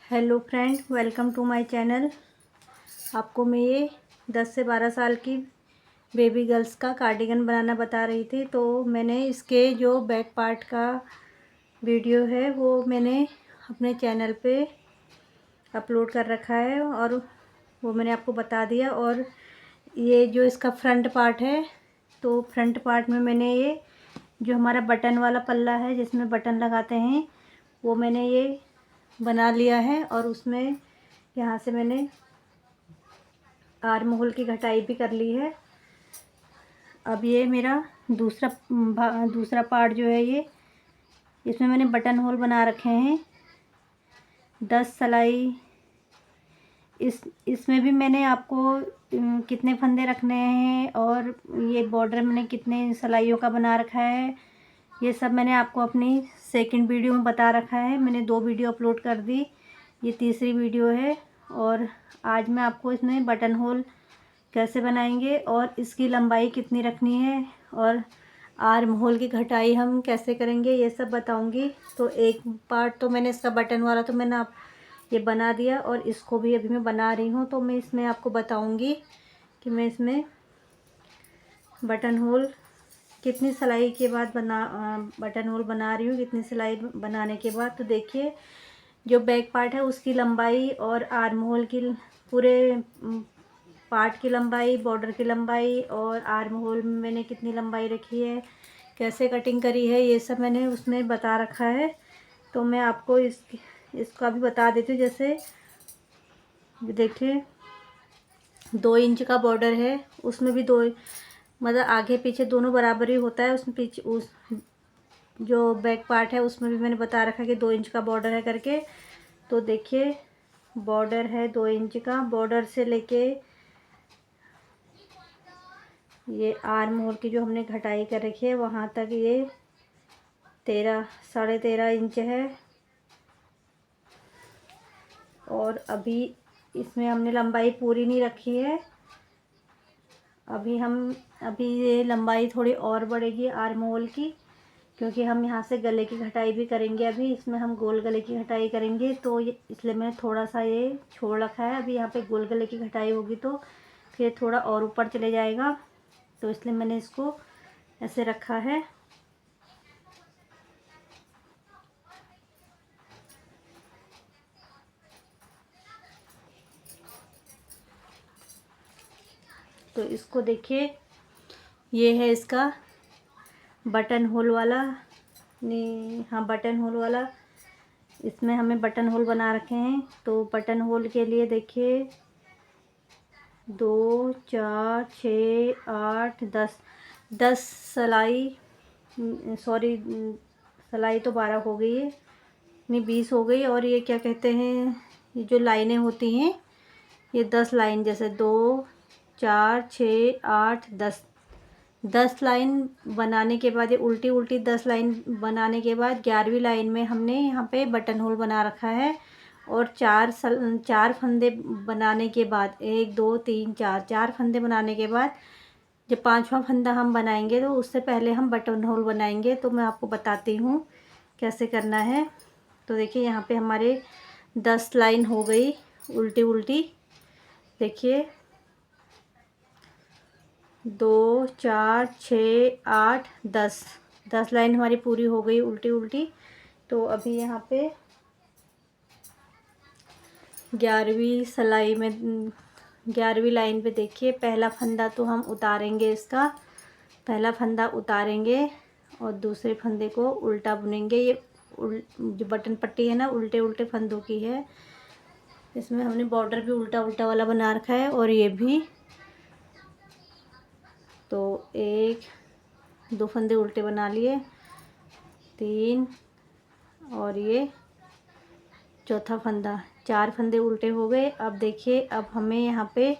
Hello friend, welcome to my channel. आपको मैं ये 10 से 12 साल की बेबी गर्ल्स का कार्डिगन बनाना बता रही थी। तो मैंने इसके जो बैक पार्ट का वीडियो है वो मैंने अपने चैनल पे अपलोड कर रखा है और वो मैंने आपको बता दिया। और ये जो इसका फ्रंट पार्ट है, तो फ्रंट पार्ट में मैंने ये जो हमारा बटन वाला पल्ला है जिसमें बटन लगाते हैं वो मैंने ये बना लिया है। और उसमें यहाँ से मैंने आर्म होल की घटाई भी कर ली है। अब ये मेरा दूसरा पार्ट जो है ये इसमें मैंने बटन होल बना रखे हैं 10 सिलाई। इसमें भी मैंने आपको कितने फंदे रखने हैं और ये बॉर्डर मैंने कितने सिलाइयों का बना रखा है, ये सब मैंने आपको अपनी सेकंड वीडियो में बता रखा है। मैंने 2 वीडियो अपलोड कर दी, ये तीसरी वीडियो है। और आज मैं आपको इसमें बटन होल कैसे बनाएंगे और इसकी लंबाई कितनी रखनी है और आर्म होल की घटाई हम कैसे करेंगे ये सब बताऊंगी। तो एक पार्ट तो मैंने इसका बटन वाला तो मैंने आप ये बना दिया और इसको भी अभी मैं बना रही हूँ। तो मैं इसमें आपको बताऊंगी कि मैं इसमें बटन होल कितनी सिलाई के बाद बटन होल बना रही हूँ, कितनी सिलाई बनाने के बाद। तो देखिए, जो बैक पार्ट है उसकी लंबाई और आर्म होल की पूरे पार्ट की लंबाई, बॉर्डर की लंबाई और आर्म होल में मैंने कितनी लंबाई रखी है, कैसे कटिंग करी है, ये सब मैंने उसमें बता रखा है। तो मैं आपको इसका भी बता देती हूँ। जैसे देखिए 2 इंच का बॉर्डर है, उसमें भी मतलब आगे पीछे दोनों बराबर ही होता है। उसमें पीछे उस जो बैक पार्ट है उसमें भी मैंने बता रखा कि 2 इंच का बॉर्डर है करके। तो देखिए बॉर्डर है 2 इंच का, बॉर्डर से लेके ये आर्म होल की जो हमने घटाई कर रखी है वहाँ तक ये 13.5 इंच है। और अभी इसमें हमने लंबाई पूरी नहीं रखी है, अभी ये लंबाई थोड़ी और बढ़ेगी आर्म होल की, क्योंकि हम यहाँ से गले की घटाई भी करेंगे। अभी इसमें हम गोल गले की घटाई करेंगे, तो ये इसलिए मैंने थोड़ा सा ये छोड़ रखा है। अभी यहाँ पे गोल गले की घटाई होगी तो फिर थोड़ा और ऊपर चले जाएगा, तो इसलिए मैंने इसको ऐसे रखा है। तो इसको देखिए, ये है इसका बटन होल वाला, नहीं हाँ बटन होल वाला, इसमें हमें बटन होल बना रखे हैं। तो बटन होल के लिए देखिए 2 4 6 8 10 सिलाई, सॉरी सिलाई तो 12 हो गई है, नहीं 20 हो गई। और ये क्या कहते हैं, ये जो लाइनें होती हैं ये 10 लाइन, जैसे 2 4 6 8 10 लाइन बनाने के बाद ये उल्टी उल्टी 10 लाइन बनाने के बाद 11वीं लाइन में हमने यहाँ पे बटन होल बना रखा है। और 4 फंदे बनाने के बाद 1 2 3 4 फंदे बनाने के बाद जब 5वां फंदा हम बनाएंगे तो उससे पहले हम बटन होल बनाएंगे। तो मैं आपको बताती हूँ कैसे करना है। तो देखिए यहाँ पे हमारे 10 लाइन हो गई उल्टी उल्टी। देखिए 2 4 6 8 10 लाइन हमारी पूरी हो गई उल्टी उल्टी। तो अभी यहाँ पे 11वीं सिलाई में 11वीं लाइन पे देखिए पहला फंदा तो हम उतारेंगे, इसका पहला फंदा उतारेंगे और दूसरे फंदे को उल्टा बुनेंगे। ये जो बटन पट्टी है ना उल्टे उल्टे फंदों की है, इसमें हमने बॉर्डर भी उल्टा उल्टा वाला बना रखा है। और ये भी तो 2 फंदे उल्टे बना लिए, 3 और ये चौथा फंदा, 4 फंदे उल्टे हो गए। अब देखिए अब हमें यहाँ पे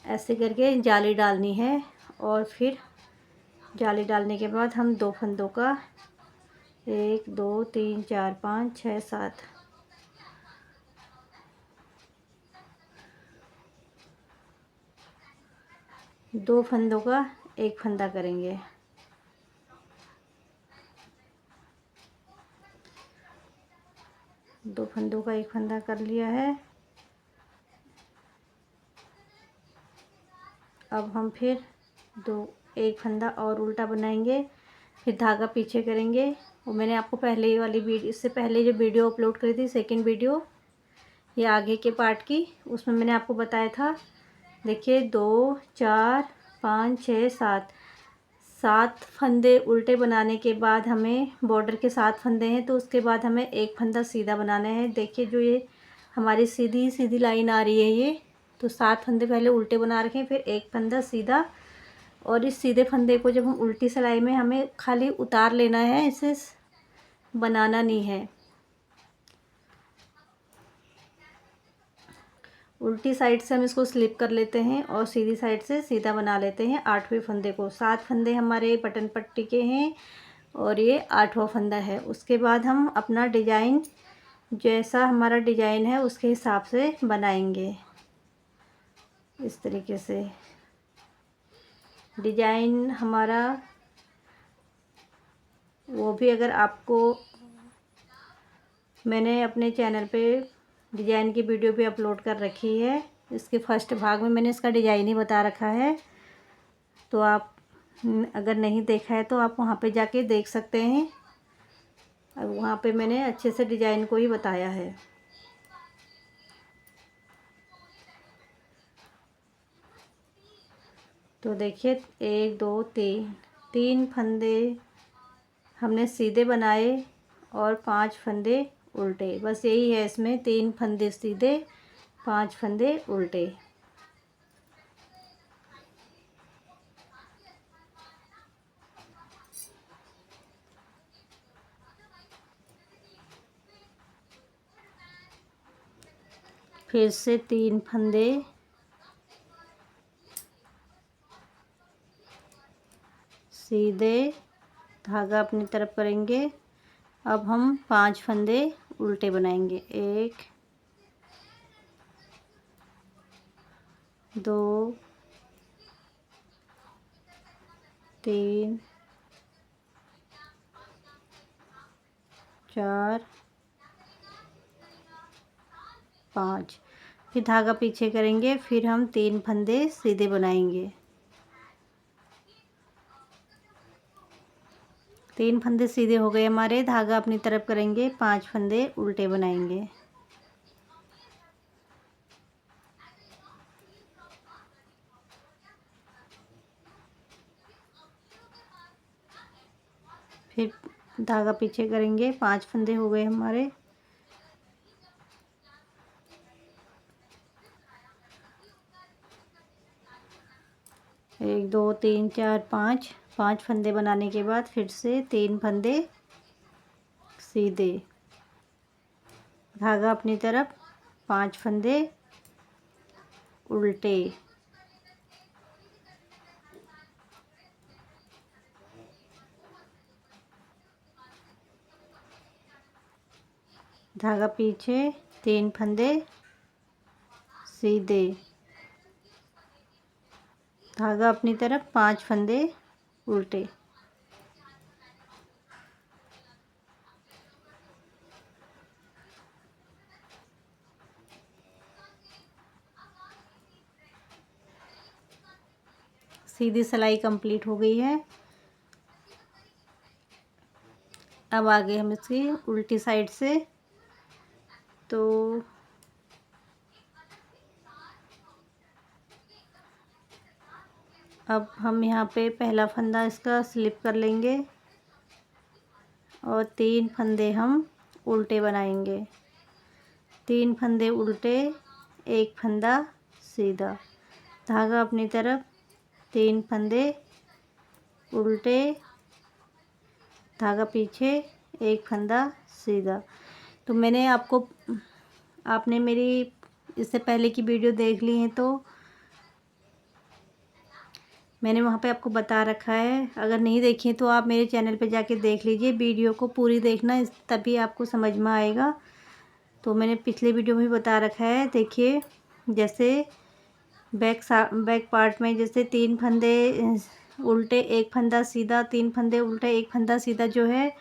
ऐसे करके जाली डालनी है और फिर जाली डालने के बाद हम 2 फंदों का 1 2 3 4 5 6 7 2 फंदों का एक फंदा करेंगे। 2 फंदों का एक फंदा कर लिया है। अब हम फिर एक फंदा और उल्टा बनाएंगे, फिर धागा पीछे करेंगे। वो मैंने आपको पहले ही वाली वीडियो, इससे पहले जो वीडियो अपलोड करी थी, सेकंड वीडियो, ये आगे के पार्ट की, उसमें मैंने आपको बताया था। देखिए 2 4 5 6 7 फंदे उल्टे बनाने के बाद हमें बॉर्डर के 7 फंदे हैं, तो उसके बाद हमें एक फंदा सीधा बनाना है। देखिए जो ये हमारी सीधी सीधी लाइन आ रही है ये, तो 7 फंदे पहले उल्टे बना रखे, फिर एक फंदा सीधा। और इस सीधे फंदे को जब हम उल्टी सिलाई में हमें खाली उतार लेना है, इसे बनाना नहीं है। उल्टी साइड से हम इसको स्लिप कर लेते हैं और सीधी साइड से सीधा बना लेते हैं 8वें फंदे को। 7 फंदे हमारे बटन पट्टी के हैं और ये 8वां फंदा है। उसके बाद हम अपना डिजाइन, जैसा हमारा डिजाइन है उसके हिसाब से बनाएंगे। इस तरीके से डिजाइन हमारा, वो भी अगर आपको, मैंने अपने चैनल पे डिजाइन की वीडियो भी अपलोड कर रखी है। इसके फर्स्ट भाग में मैंने इसका डिजाइन ही बता रखा है, तो आप अगर नहीं देखा है तो आप वहाँ पे जाके देख सकते हैं। अब वहाँ पे मैंने अच्छे से डिजाइन को ही बताया है। तो देखिए 1 2 3 फंदे हमने सीधे बनाए और 5 फंदे उल्टे। बस यही है इसमें, 3 फंदे सीधे, 5 फंदे उल्टे। फिर से 3 फंदे सीधे, धागा अपनी तरफ करेंगे। अब हम 5 फंदे उल्टे बनाएंगे। 1 2 3 4 5। फिर धागा पीछे करेंगे, फिर हम 3 फंदे सीधे बनाएंगे। 3 फंदे सीधे हो गए हमारे, धागा अपनी तरफ करेंगे, 5 फंदे उल्टे बनाएंगे। फिर धागा पीछे करेंगे, 5 फंदे हो गए हमारे। एक 2 3 4 5 फंदे बनाने के बाद फिर से 3 फंदे सीधे, धागा अपनी तरफ, 5 फंदे उल्टे। धागा पीछे, 3 फंदे सीधे, धागा अपनी तरफ, 5 फंदे उल्टे। सीधी सिलाई कंप्लीट हो गई है। अब आगे हम इसकी उल्टी साइड से, तो अब हम यहाँ पे पहला फंदा इसका स्लिप कर लेंगे और 3 फंदे हम उल्टे बनाएंगे। 3 फंदे उल्टे, एक फंदा सीधा, धागा अपनी तरफ, 3 फंदे उल्टे, धागा पीछे, एक फंदा सीधा। तो मैंने आपको, आपने मेरी इससे पहले की वीडियो देख ली है तो मैंने वहाँ पे आपको बता रखा है। अगर नहीं देखी है तो आप मेरे चैनल पे जाके देख लीजिए, वीडियो को पूरी देखना, तभी आपको समझ में आएगा। तो मैंने पिछले वीडियो में भी बता रखा है। देखिए जैसे बैक पार्ट में जैसे 3 फंदे उल्टे, एक फंदा सीधा, 3 फंदे उल्टे, एक फंदा सीधा जो है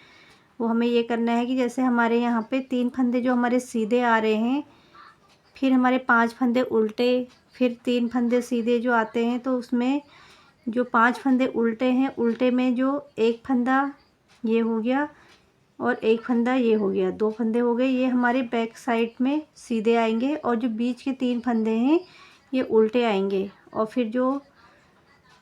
वो हमें ये करना है कि जैसे हमारे यहाँ पे 3 फंदे जो हमारे सीधे आ रहे हैं, फिर हमारे 5 फंदे उल्टे, फिर 3 फंदे सीधे जो आते हैं, तो उसमें जो 5 फंदे उल्टे हैं, उल्टे में जो एक फंदा ये हो गया और एक फंदा ये हो गया, 2 फंदे हो गए, ये हमारे बैक साइड में सीधे आएंगे। और जो बीच के 3 फंदे हैं ये उल्टे आएंगे, और फिर जो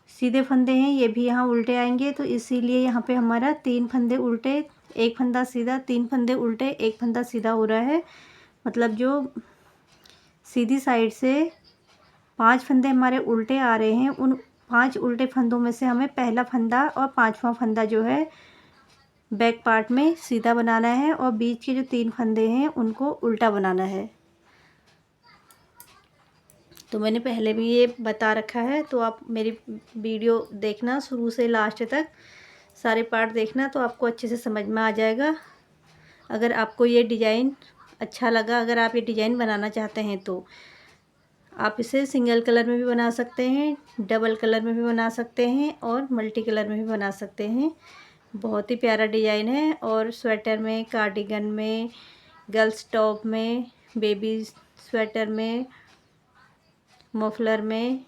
सीधे फंदे हैं ये भी यहाँ उल्टे आएंगे। तो इसीलिए यहाँ पे हमारा 3 फंदे उल्टे, एक फंदा सीधा, 3 फंदे उल्टे, एक फंदा सीधा हो रहा है। मतलब जो सीधी साइड से 5 फंदे हमारे उल्टे आ रहे हैं, उन 5 उल्टे फंदों में से हमें पहला फंदा और 5वां फंदा जो है बैक पार्ट में सीधा बनाना है, और बीच के जो 3 फंदे हैं उनको उल्टा बनाना है। तो मैंने पहले भी ये बता रखा है, तो आप मेरी वीडियो देखना शुरू से लास्ट तक, सारे पार्ट देखना, तो आपको अच्छे से समझ में आ जाएगा। अगर आपको ये डिज़ाइन अच्छा लगा, अगर आप ये डिज़ाइन बनाना चाहते हैं, तो आप इसे सिंगल कलर में भी बना सकते हैं, डबल कलर में भी बना सकते हैं, और मल्टी कलर में भी बना सकते हैं। बहुत ही प्यारा डिज़ाइन है, और स्वेटर में, कार्डिगन में, गर्ल्स टॉप में, बेबी स्वेटर में, मफलर में,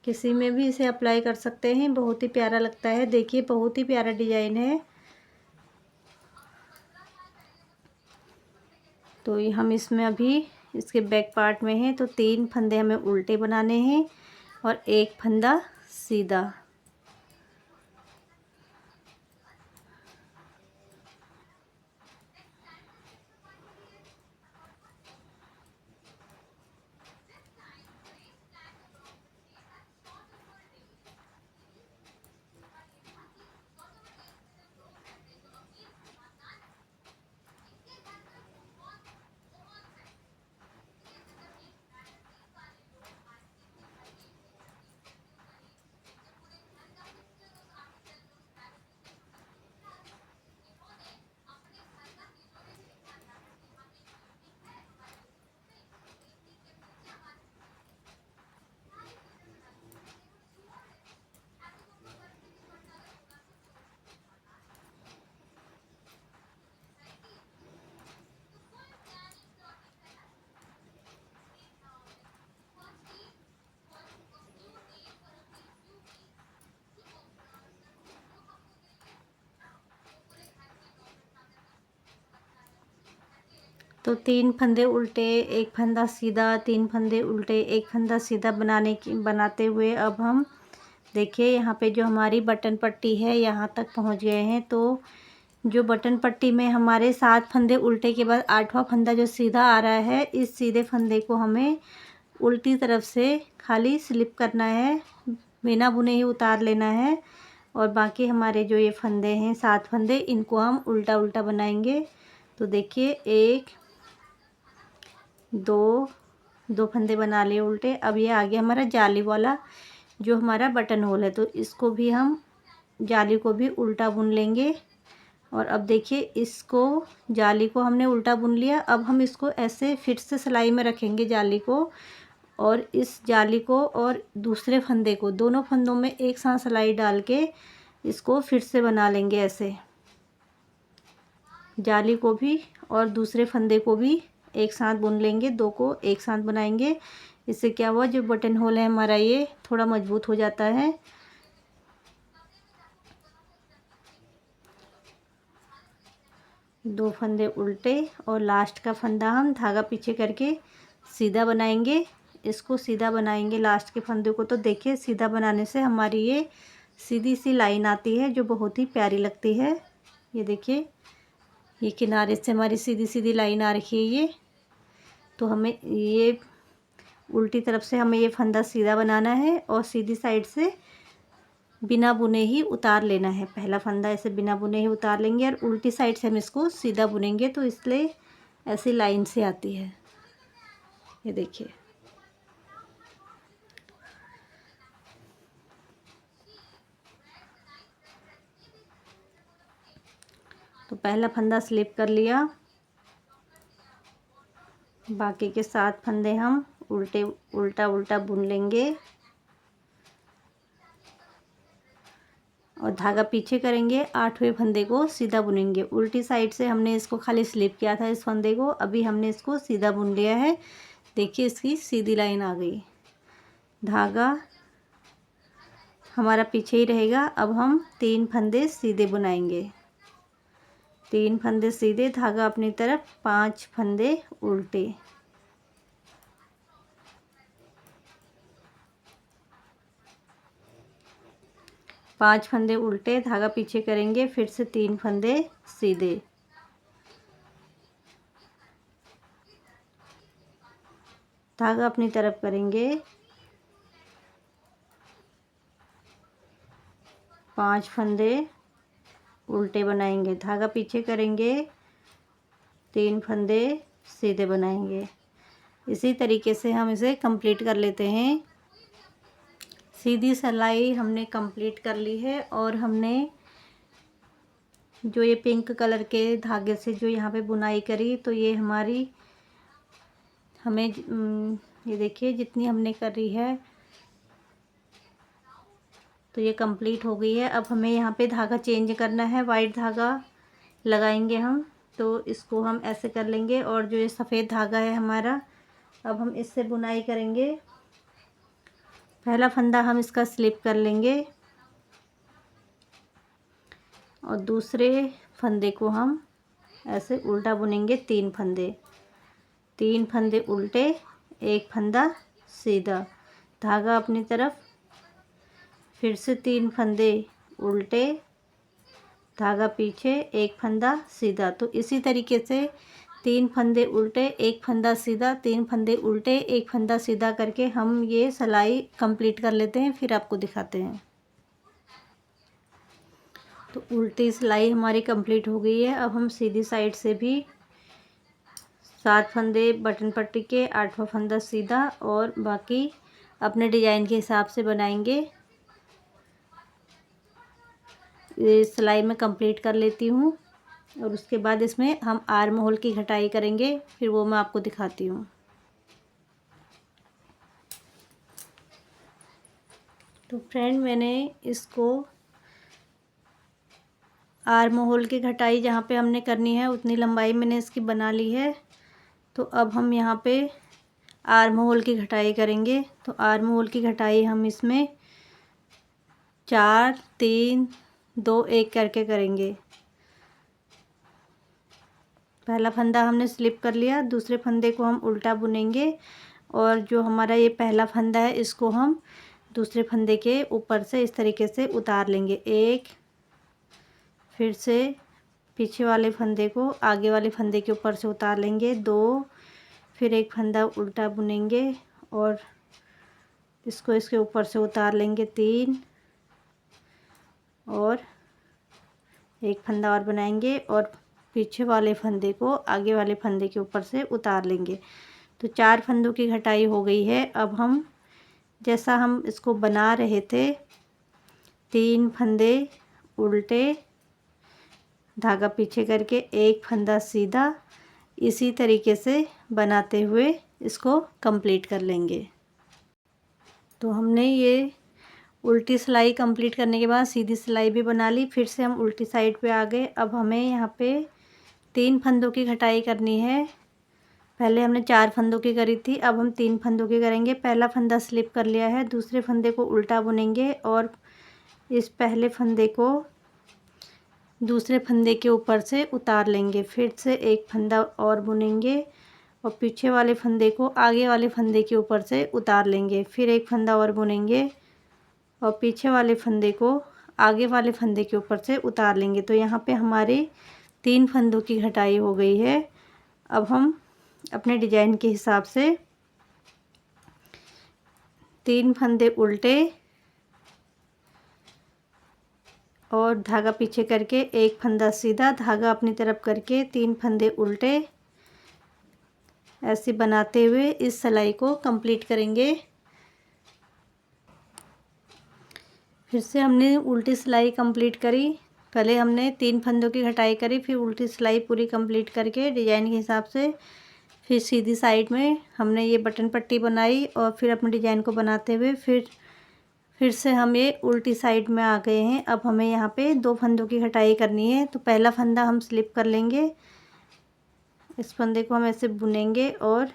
किसी में भी इसे अप्लाई कर सकते हैं। बहुत ही प्यारा लगता है, देखिए बहुत ही प्यारा डिज़ाइन है। तो ये हम इसमें अभी इसके बैक पार्ट में हैं, तो 3 फंदे हमें उल्टे बनाने हैं और एक फंदा सीधा। तो 3 फंदे उल्टे, एक फंदा सीधा, 3 फंदे उल्टे, एक फंदा सीधा बनाते हुए अब हम देखिए यहाँ पे जो हमारी बटन पट्टी है यहाँ तक पहुँच गए हैं। तो जो बटन पट्टी में हमारे 7 फंदे उल्टे के बाद 8वां फंदा जो सीधा आ रहा है, इस सीधे फंदे को हमें उल्टी तरफ से खाली स्लिप करना है, बिना बुने ही उतार लेना है। और बाकी हमारे जो ये फंदे हैं 7 फंदे, इनको हम उल्टा उल्टा बनाएंगे। तो देखिए 1 दो फंदे बना लिए उल्टे। अब ये आ गया हमारा जाली वाला जो हमारा बटन होल है, तो इसको भी हम जाली को भी उल्टा बुन लेंगे। और अब देखिए इसको, जाली को हमने उल्टा बुन लिया। अब हम इसको ऐसे फिर से सिलाई में रखेंगे जाली को, और इस जाली को और दूसरे फंदे को, दोनों फंदों में एक साथ सिलाई डाल के इसको फिर से बना लेंगे। ऐसे जाली को भी और दूसरे फंदे को भी एक साथ बुन लेंगे, 2 को एक साथ बनाएंगे। इससे क्या हुआ, जो बटन होल है हमारा ये थोड़ा मजबूत हो जाता है। दो फंदे उल्टे और लास्ट का फंदा हम धागा पीछे करके सीधा बनाएंगे। इसको सीधा बनाएंगे लास्ट के फंदे को। तो देखिए सीधा बनाने से हमारी ये सीधी सी लाइन आती है जो बहुत ही प्यारी लगती है। ये देखिए ये किनारे से हमारी सीधी सीधी लाइन आ रही है ये। तो हमें ये उल्टी तरफ से हमें ये फंदा सीधा बनाना है और सीधी साइड से बिना बुने ही उतार लेना है। पहला फंदा ऐसे बिना बुने ही उतार लेंगे और उल्टी साइड से हम इसको सीधा बुनेंगे, तो इसलिए ऐसी लाइन से आती है। ये देखिए तो पहला फंदा स्लिप कर लिया, बाकी के 7 फंदे हम उल्टा उल्टा बुन लेंगे और धागा पीछे करेंगे, 8वें फंदे को सीधा बुनेंगे। उल्टी साइड से हमने इसको खाली स्लिप किया था इस फंदे को, अभी हमने इसको सीधा बुन लिया है। देखिए इसकी सीधी लाइन आ गई। धागा हमारा पीछे ही रहेगा। अब हम 3 फंदे सीधे बुनाएंगे, 3 फंदे सीधे, धागा अपनी तरफ, 5 फंदे उल्टे। पांच फंदे उल्टे, धागा पीछे करेंगे, फिर से 3 फंदे सीधे। धागा अपनी तरफ करेंगे, 5 फंदे उल्टे बनाएंगे, धागा पीछे करेंगे, 3 फंदे सीधे बनाएंगे। इसी तरीके से हम इसे कंप्लीट कर लेते हैं। सीधी सिलाई हमने कंप्लीट कर ली है और हमने जो ये पिंक कलर के धागे से जो यहाँ पे बुनाई करी, तो ये हमारी हमें ये देखिए जितनी हमने करी है तो ये कंप्लीट हो गई है। अब हमें यहाँ पे धागा चेंज करना है, वाइट धागा लगाएंगे हम, तो इसको हम ऐसे कर लेंगे और जो ये सफ़ेद धागा है हमारा, अब हम इससे बुनाई करेंगे। पहला फंदा हम इसका स्लिप कर लेंगे और दूसरे फंदे को हम ऐसे उल्टा बुनेंगे। 3 फंदे, 3 फंदे उल्टे, 1 फंदा सीधा, धागा अपनी तरफ, फिर से 3 फंदे उल्टे, धागा पीछे, 1 फंदा सीधा। तो इसी तरीके से 3 फंदे उल्टे, 1 फंदा सीधा, 3 फंदे उल्टे, 1 फंदा सीधा करके हम ये सिलाई कंप्लीट कर लेते हैं, फिर आपको दिखाते हैं। तो उल्टी सिलाई हमारी कंप्लीट हो गई है। अब हम सीधी साइड से भी 7 फंदे बटन पट्टी के, 8वां फंदा सीधा और बाकी अपने डिजाइन के हिसाब से बनाएंगे। ये सिलाई में कंप्लीट कर लेती हूँ और उसके बाद इसमें हम आर्म होल की घटाई करेंगे, फिर वो मैं आपको दिखाती हूँ। तो फ्रेंड, मैंने इसको आर्म होल की घटाई जहाँ पे हमने करनी है उतनी लंबाई मैंने इसकी बना ली है। तो अब हम यहाँ पे आर्म होल की घटाई करेंगे। तो आर्म होल की घटाई हम इसमें 4 3 2 1 करके करेंगे। पहला फंदा हमने स्लिप कर लिया, दूसरे फंदे को हम उल्टा बुनेंगे और जो हमारा ये पहला फंदा है इसको हम दूसरे फंदे के ऊपर से इस तरीके से उतार लेंगे। 1, फिर से पीछे वाले फंदे को आगे वाले फंदे के ऊपर से उतार लेंगे। 2, फिर एक फंदा उल्टा बुनेंगे और इसको इसके ऊपर से उतार लेंगे। 3 और एक फंदा और बनाएंगे और पीछे वाले फंदे को आगे वाले फंदे के ऊपर से उतार लेंगे। तो 4 फंदों की घटाई हो गई है। अब हम जैसा हम इसको बना रहे थे, 3 फंदे उल्टे, धागा पीछे करके 1 फंदा सीधा, इसी तरीके से बनाते हुए इसको कंप्लीट कर लेंगे। तो हमने ये उल्टी सिलाई कंप्लीट करने के बाद सीधी सिलाई भी बना ली, फिर से हम उल्टी साइड पे आ गए। अब हमें यहाँ पे 3 फंदों की घटाई करनी है। पहले हमने 4 फंदों की करी थी, अब हम 3 फंदों की करेंगे। पहला फंदा स्लिप कर लिया है, दूसरे फंदे को उल्टा बुनेंगे और इस पहले फंदे को दूसरे फंदे के ऊपर से उतार लेंगे। फिर से एक फंदा और बुनेंगे और पीछे वाले फंदे को आगे वाले फंदे के ऊपर से उतार लेंगे। फिर एक फंदा और बुनेंगे और पीछे वाले फंदे को आगे वाले फंदे के ऊपर से उतार लेंगे। तो यहाँ पे हमारे 3 फंदों की घटाई हो गई है। अब हम अपने डिजाइन के हिसाब से 3 फंदे उल्टे और धागा पीछे करके 1 फंदा सीधा, धागा अपनी तरफ करके 3 फंदे उल्टे, ऐसे बनाते हुए इस सिलाई को कंप्लीट करेंगे। फिर से हमने उल्टी सिलाई कंप्लीट करी। पहले हमने 3 फंदों की घटाई करी, फिर उल्टी सिलाई पूरी कंप्लीट करके डिजाइन के हिसाब से फिर सीधी साइड में हमने ये बटन पट्टी बनाई और फिर अपने डिजाइन को बनाते हुए फिर से हम ये उल्टी साइड में आ गए हैं। अब हमें यहाँ पे 2 फंदों की कटाई करनी है। तो पहला फंदा हम स्लिप कर लेंगे, इस फंदे को हम ऐसे बुनेंगे और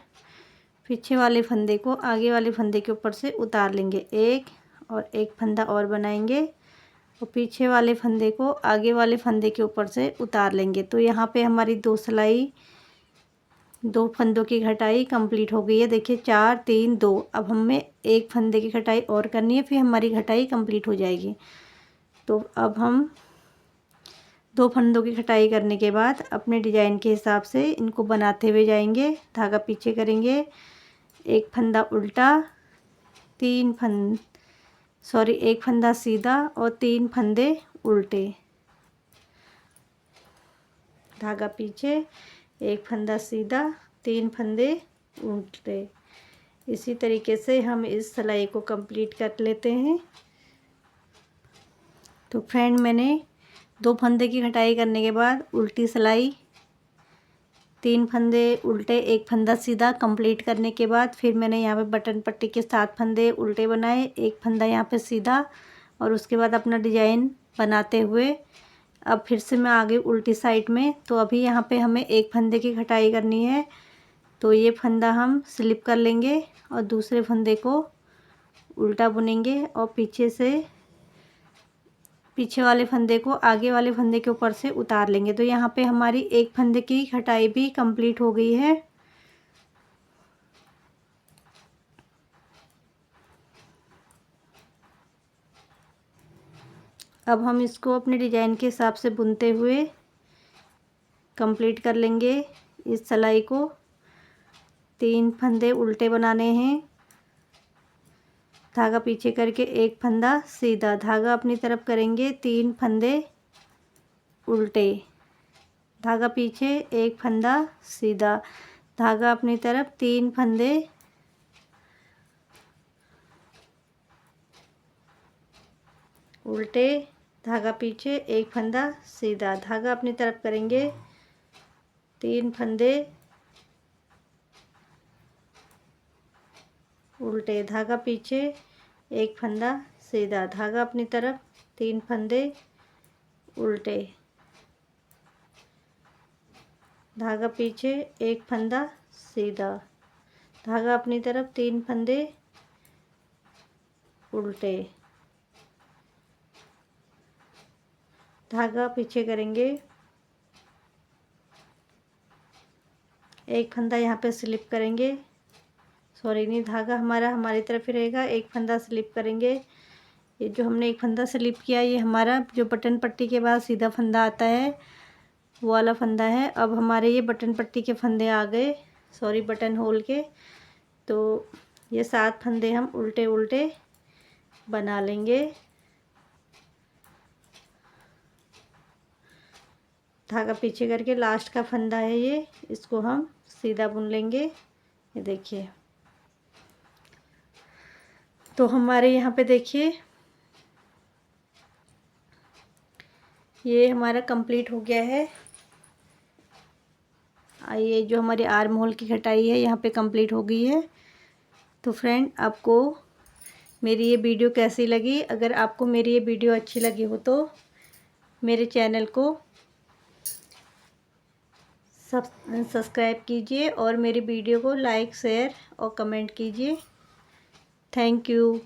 पीछे वाले फंदे को आगे वाले फंदे के ऊपर से उतार लेंगे। एक और एक फंदा और बनाएंगे और पीछे वाले फंदे को आगे वाले फंदे के ऊपर से उतार लेंगे। तो यहाँ पे हमारी 2 सिलाई 2 फंदों की कटाई कंप्लीट हो गई है। देखिए 4 3 2। अब हमें एक फंदे की कटाई और करनी है, फिर हमारी कटाई कंप्लीट हो जाएगी। तो अब हम 2 फंदों की कटाई करने के बाद अपने डिजाइन के हिसाब से इनको बनाते हुए जाएंगे। धागा पीछे करेंगे, एक फंदा उल्टा, एक फंदा सीधा और 3 फंदे उल्टे। धागा पीछे, एक फंदा सीधा, 3 फंदे उल्टे। इसी तरीके से हम इस सिलाई को कंप्लीट कर लेते हैं। तो फ्रेंड, मैंने 2 फंदे की कटाई करने के बाद उल्टी सिलाई, 3 फंदे उल्टे, एक फंदा सीधा कंप्लीट करने के बाद फिर मैंने यहाँ पे बटन पट्टी के 7 फंदे उल्टे बनाए, एक फंदा यहाँ पे सीधा और उसके बाद अपना डिजाइन बनाते हुए अब फिर से मैं आ गई उल्टी साइड में। तो अभी यहाँ पे हमें एक फंदे की कटाई करनी है। तो ये फंदा हम स्लिप कर लेंगे और दूसरे फंदे को उल्टा बुनेंगे और पीछे वाले फंदे को आगे वाले फंदे के ऊपर से उतार लेंगे। तो यहाँ पे हमारी एक फंदे की कटाई भी कंप्लीट हो गई है। अब हम इसको अपने डिजाइन के हिसाब से बुनते हुए कंप्लीट कर लेंगे। इस सिलाई को 3 फंदे उल्टे बनाने हैं, धागा पीछे करके एक फंदा सीधा, धागा अपनी तरफ करेंगे, 3 फंदे उल्टे, धागा पीछे एक फंदा सीधा, धागा अपनी तरफ, 3 फंदे उल्टे, धागा पीछे एक फंदा सीधा, धागा अपनी तरफ करेंगे, 3 फंदे उल्टे, धागा पीछे एक फंदा सीधा, धागा अपनी तरफ, 3 फंदे उल्टे, धागा पीछे एक फंदा सीधा, धागा अपनी तरफ, 3 फंदे उल्टे, धागा पीछे करेंगे, एक फंदा यहाँ पे स्लिप करेंगे, धागा हमारी तरफ ही रहेगा, एक फंदा स्लिप करेंगे। ये जो हमने एक फंदा स्लिप किया ये हमारा जो बटन पट्टी के बाद सीधा फंदा आता है वो वाला फंदा है। अब हमारे ये बटन पट्टी के फंदे आ गए, बटन होल के। तो ये 7 फंदे हम उल्टे उल्टे बना लेंगे। धागा पीछे करके लास्ट का फंदा है ये, इसको हम सीधा बुन लेंगे। ये देखिए, तो हमारे यहाँ पे देखिए ये हमारा कंप्लीट हो गया है। ये जो हमारी आर्म होल की कटाई है यहाँ पे कंप्लीट हो गई है। तो फ्रेंड, आपको मेरी ये वीडियो कैसी लगी? अगर आपको मेरी ये वीडियो अच्छी लगी हो तो मेरे चैनल को सब्सक्राइब कीजिए और मेरी वीडियो को लाइक, शेयर और कमेंट कीजिए। Thank you.